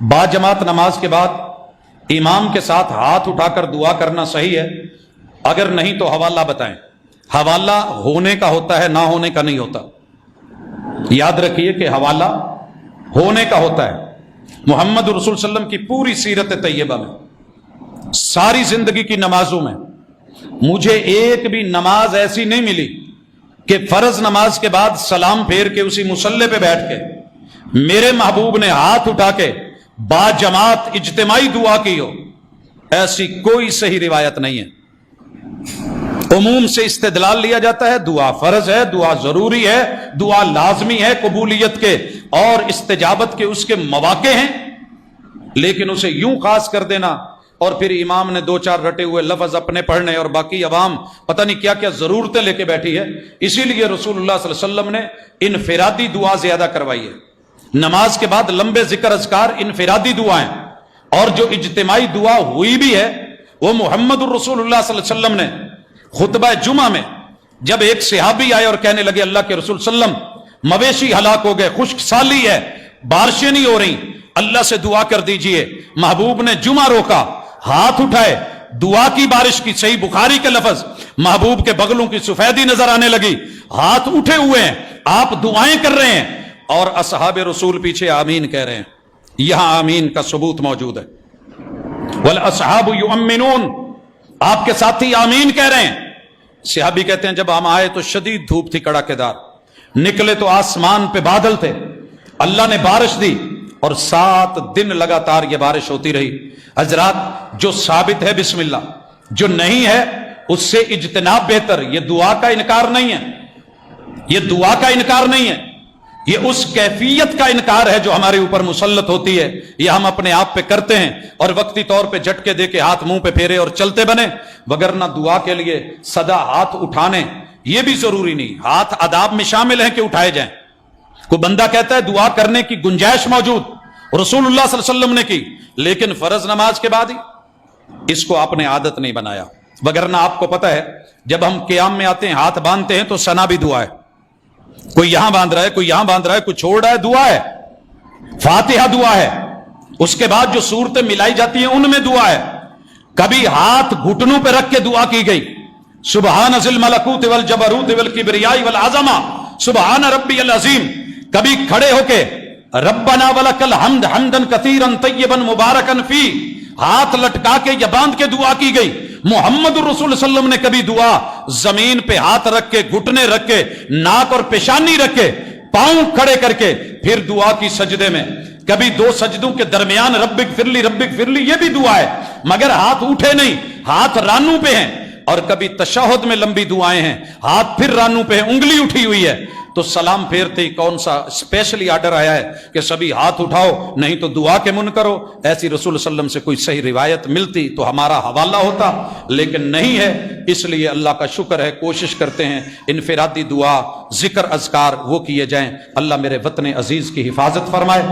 बाजमात नमाज के बाद इमाम के साथ हाथ उठाकर दुआ करना सही है? अगर नहीं तो हवाला बताएं। हवाला होने का होता है, ना होने का नहीं होता। याद रखिए कि हवाला होने का होता है। मोहम्मद रसूल सल्लम की पूरी सीरत तैयबा में, सारी जिंदगी की नमाजों में मुझे एक भी नमाज ऐसी नहीं मिली कि फर्ज नमाज के बाद सलाम फेर के उसी मुसल्ले पे बैठ के मेरे महबूब ने हाथ उठा के बाजमात इज्तिमाई दुआ की हो। ऐसी कोई सही रिवायत नहीं है। उमूम से इस्तेदलाल लिया जाता है, दुआ फर्ज है, दुआ जरूरी है, दुआ लाजमी है, कबूलियत के और इस्तेजाबत के उसके मौके हैं, लेकिन उसे यूं खास कर देना और फिर इमाम ने दो चार रटे हुए लफ्ज अपने पढ़ने और बाकी अवाम पता नहीं क्या क्या जरूरतें लेके बैठी है। इसीलिए रसूलुल्लाह सल्लल्लाहु अलैहि वसल्लम ने इनफिरादी दुआ ज्यादा करवाई है। नमाज के बाद लंबे जिक्र अज़कार इनफिरादी दुआएं, और जो इज्तिमाई दुआ हुई भी है वो मोहम्मद रसूलुल्लाह सल्लल्लाहु अलैहि वसल्लम ने खुतबा जुमा में जब एक सहाबी आए और कहने लगे अल्लाह के रसूल सल्लम मवेशी हलाक हो गए, खुश्क साली है, बारिशें नहीं हो रही, अल्लाह से दुआ कर दीजिए। महबूब ने जुमा रोका, हाथ उठाए, दुआ की बारिश की। सही बुखारी के लफ्ज, महबूब के बगलों की सफेदी नजर आने लगी, हाथ उठे हुए हैं, आप दुआएं कर रहे हैं और असहाब रसूल पीछे आमीन कह रहे हैं। यहां आमीन का सबूत मौजूद है। वल असहाबु युअम्मिनून, आपके साथी आमीन कह रहे हैं। सहाबी कहते हैं जब हम आए तो शदीद धूप थी, कड़ाकेदार, निकले तो आसमान पे बादल थे, अल्लाह ने बारिश दी और 7 दिन लगातार ये बारिश होती रही। हजरात, जो साबित है बिस्मिल्लाह, जो नहीं है उससे इज्तिनाब बेहतर। ये दुआ का इनकार नहीं है, ये दुआ का इनकार नहीं है, ये उस कैफियत का इनकार है जो हमारे ऊपर मुसल्लत होती है। ये हम अपने आप पे करते हैं और वक्ती तौर पे झटके दे के हाथ मुंह पे फेरे और चलते बने, वगरना दुआ के लिए सदा हाथ उठाने ये भी जरूरी नहीं। हाथ आदाब में शामिल है कि उठाए जाएं। कोई बंदा कहता है दुआ करने की गुंजाइश मौजूद, रसूलुल्लाह सल्लल्लाहु अलैहि वसल्लम ने की, लेकिन फर्ज नमाज के बाद ही। इसको आपने आदत नहीं बनाया। वगरना आपको पता है जब हम क़याम में आते हैं, हाथ बांधते हैं तो सना भी दुआ है। कोई यहां बांध रहा है, कोई यहां बांध रहा है, कोई छोड़ रहा है, दुआ है। फातिहा दुआ है। उसके बाद जो सूरतें मिलाई जाती हैं उनमें दुआ है। कभी हाथ घुटनों पे रख के दुआ की गई, सुबहान ज़िल मलकूत वल जबरूत वल किबरियाई वल आज़मा सुबहान रब्बियल अज़ीम। कभी खड़े होके रब्बना वलकल हम्द हम्दन कसीरन तय्यबन मुबारकन फी, हाथ लटका के या बांध के दुआ की गई। मोहम्मद रसूल सल्लम ने कभी दुआ जमीन पे हाथ रख के, घुटने रख के, नाक और पेशानी रख के, पांव खड़े करके फिर दुआ की सजदे में। कभी 2 सजदों के दरमियान रब्बिक फिरली ये भी दुआ है, मगर हाथ उठे नहीं, हाथ रानू पे हैं। और कभी तशहुद में लंबी दुआएं हैं, हाथ फिर रानू पे है, उंगली उठी हुई है। तो सलाम फेरते ही कौन सा स्पेशली आर्डर आया है कि सभी हाथ उठाओ, नहीं तो दुआ के मुन करो। ऐसी रसूल सल्लम से कोई सही रिवायत मिलती तो हमारा हवाला होता, लेकिन नहीं है। इसलिए अल्लाह का शुक्र है, कोशिश करते हैं इनफिरादी दुआ, जिक्र अज़कार वो किए जाएं। अल्लाह मेरे वतन अजीज की हिफाजत फरमाए।